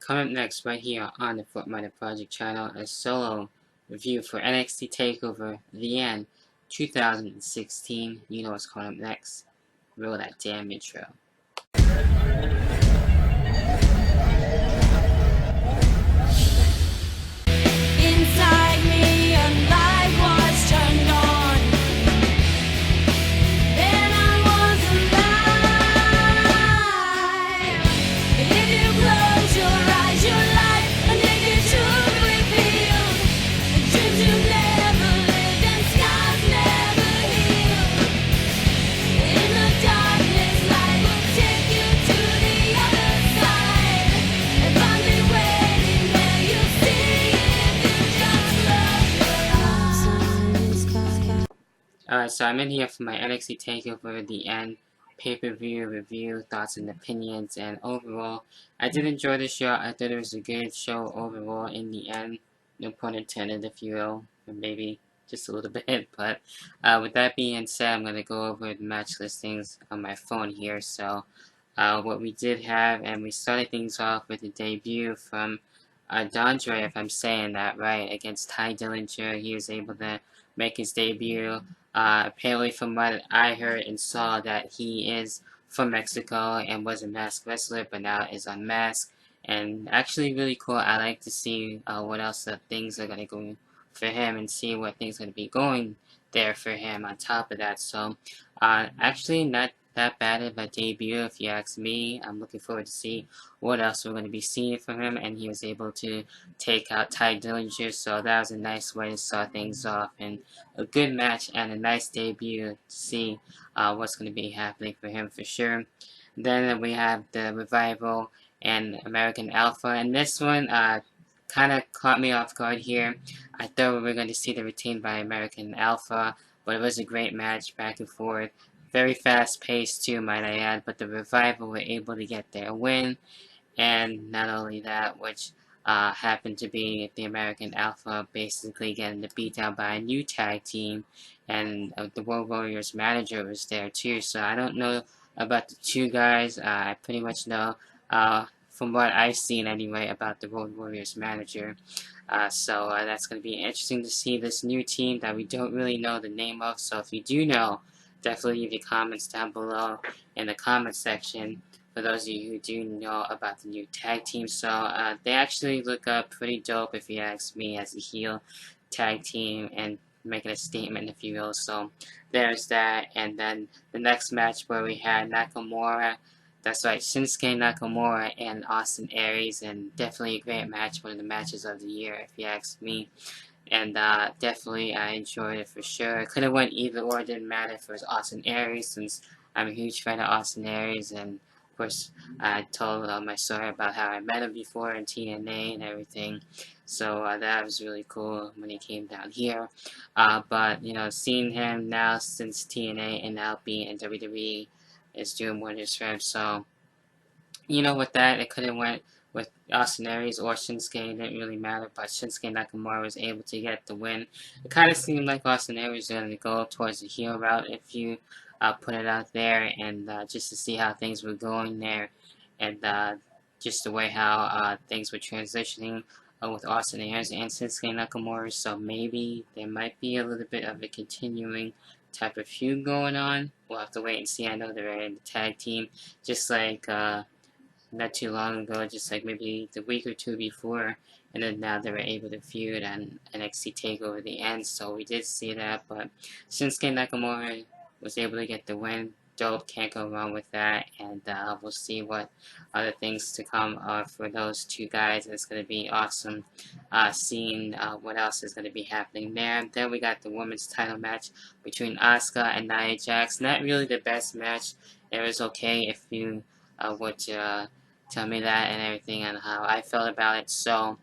Coming up next right here on the Fortminorproject channel, a solo review for NXT Takeover The End 2016. You know what's coming up next. Roll that damn intro. Inside me, a light was turned on. Then I was alive. If you close your eyes, your life, and then you truth revealed. The dreams you never lived and scars never healed. In the darkness, light will take you to the other side. And find me waiting there, you'll see if you just close your eyes. Alright, so I'm in here for my NXT Takeover The End pay-per-view review, thoughts and opinions, and overall, I did enjoy the show. I thought it was a good show overall in the end. No pun intended, if you will, or maybe just a little bit, but with that being said, I'm going to go over the match listings on my phone here. So, what we did have, and we started things off with a debut from Dondre, if I'm saying that right, against Ty Dillinger. He was able to make his debut. Apparently, from what I heard and saw, that he is from Mexico and was a masked wrestler, but now is unmasked. And actually, really cool. I like to see what else things are going to go for him and see what things are going to be going there for him on top of that. So, actually, not that bad of a debut, if you ask me. I'm looking forward to see what else we're going to be seeing from him, and he was able to take out Ty Dillinger, so that was a nice way to start things off, and a good match and a nice debut to see what's going to be happening for him for sure. Then we have the Revival and American Alpha, and this one kind of caught me off guard here. I thought we were going to see the retained by American Alpha, but it was a great match back and forth. Very fast paced too, might I add, but the Revival were able to get their win, and not only that, which happened to be the American Alpha basically getting the beat down by a new tag team, and the Road Warriors manager was there too. So I don't know about the two guys. I pretty much know from what I've seen anyway about the Road Warriors manager. So that's going to be interesting to see this new team that we don't really know the name of. So if you do know, definitely leave your comments down below in the comment section for those of you who do know about the new tag team. So they actually look pretty dope, if you ask me, as a heel tag team and making a statement, if you will. So there's that. And then the next match where we had Nakamura, that's right, Shinsuke Nakamura and Austin Aries, and definitely a great match, one of the matches of the year, if you ask me. And definitely I enjoyed it for sure. It could have went either or, it didn't matter if it was Austin Aries, since I'm a huge fan of Austin Aries, and of course I told my story about how I met him before in TNA and everything. So that was really cool when he came down here. But you know, seeing him now since TNA and now being in WWE is doing wonders for him. So you know, with that, it could have went with Austin Aries or Shinsuke. It didn't really matter, but Shinsuke Nakamura was able to get the win. It kind of seemed like Austin Aries was going to go towards the heel route if you put it out there, and just to see how things were going there, and just the way how things were transitioning with Austin Aries and Shinsuke Nakamura. So maybe there might be a little bit of a continuing type of feud going on. We'll have to wait and see. I know they're in the tag team, just like not too long ago, just like maybe the week or two before, and then now they were able to feud on NXT Takeover The End, so we did see that. But Shinsuke Nakamura was able to get the win. Dope, can't go wrong with that, and we'll see what other things to come are for those two guys. It's going to be awesome seeing what else is going to be happening there. Then we got the women's title match between Asuka and Nia Jax. Not really the best match. It was okay if you would tell me that and everything and how I felt about it. So,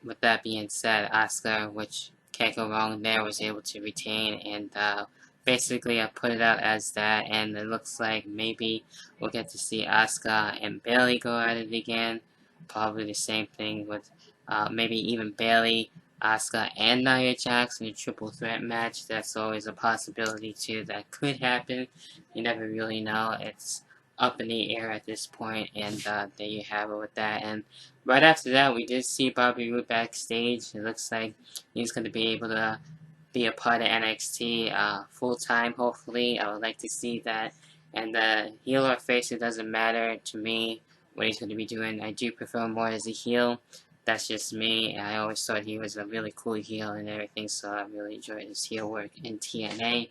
with that being said, Asuka, which can't go wrong there, was able to retain, and basically I put it out as that, and it looks like maybe we'll get to see Asuka and Bayley go at it again. Probably the same thing with maybe even Bayley, Asuka, and Nia Jax in a triple threat match. That's always a possibility too. That could happen. You never really know. It's up in the air at this point, and there you have it with that. And right after that, we did see Bobby Roode backstage. It looks like he's going to be able to be a part of NXT full time. Hopefully, I would like to see that. And heel or face, it doesn't matter to me what he's going to be doing. I do prefer more as a heel. That's just me. I always thought he was a really cool heel and everything, so I really enjoyed his heel work in TNA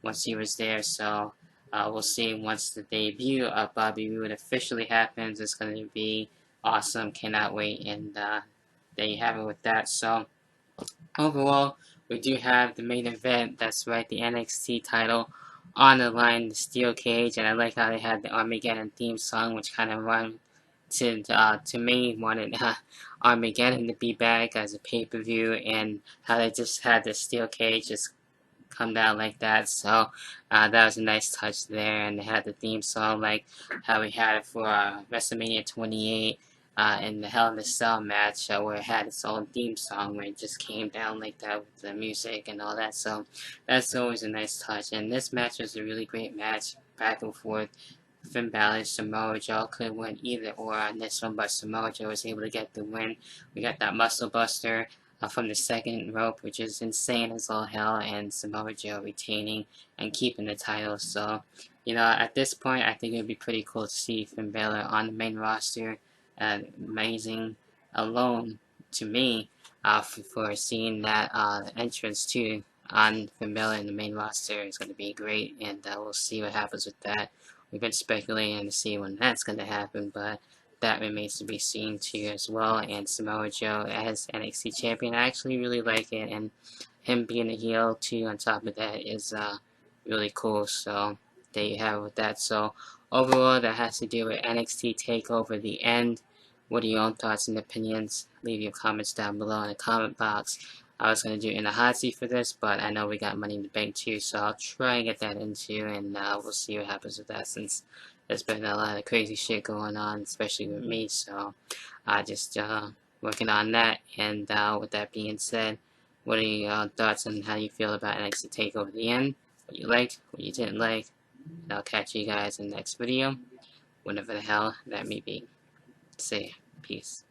once he was there. So we'll see once the debut of Bobby Roode officially happens. It's going to be awesome. Cannot wait. And there you have it with that. So overall, we do have the main event. That's right, the NXT title on the line, the steel cage, and I like how they had the Armageddon theme song, which kind of run to me wanted Armageddon to be back as a pay-per-view, and how they just had the steel cage just come down like that. So that was a nice touch there, and they had the theme song like how we had it for WrestleMania 28 in the Hell in a Cell match, where it had its own theme song where it just came down like that with the music and all that. So that's always a nice touch. And this match was a really great match, back and forth. Finn Balor, Samoa Joe could win either or on this one, but Samoa Joe was able to get the win. We got that muscle buster from the second rope, which is insane as all hell, and Samoa Joe retaining and keeping the title. So, you know, at this point, I think it would be pretty cool to see Finn Balor on the main roster. Amazing alone to me for seeing that entrance too on Finn Balor in the main roster is going to be great, and we'll see what happens with that. We've been speculating to see when that's going to happen, but that remains to be seen too as well. And Samoa Joe as NXT champion, I actually really like it, and him being a heel too on top of that is really cool. So there you have it with that. So overall, that has to do with NXT Takeover the end. What are your own thoughts and opinions? Leave your comments down below in the comment box. I was going to do it in a hot seat for this, but I know we got Money in the Bank too, so I'll try and get that into, and we'll see what happens with that, since there's been a lot of crazy shit going on, especially with me, so just working on that. And with that being said, what are your thoughts on how you feel about NXT TakeOver at the end? What you liked, what you didn't like? And I'll catch you guys in the next video, whenever the hell that may be. See ya. Peace.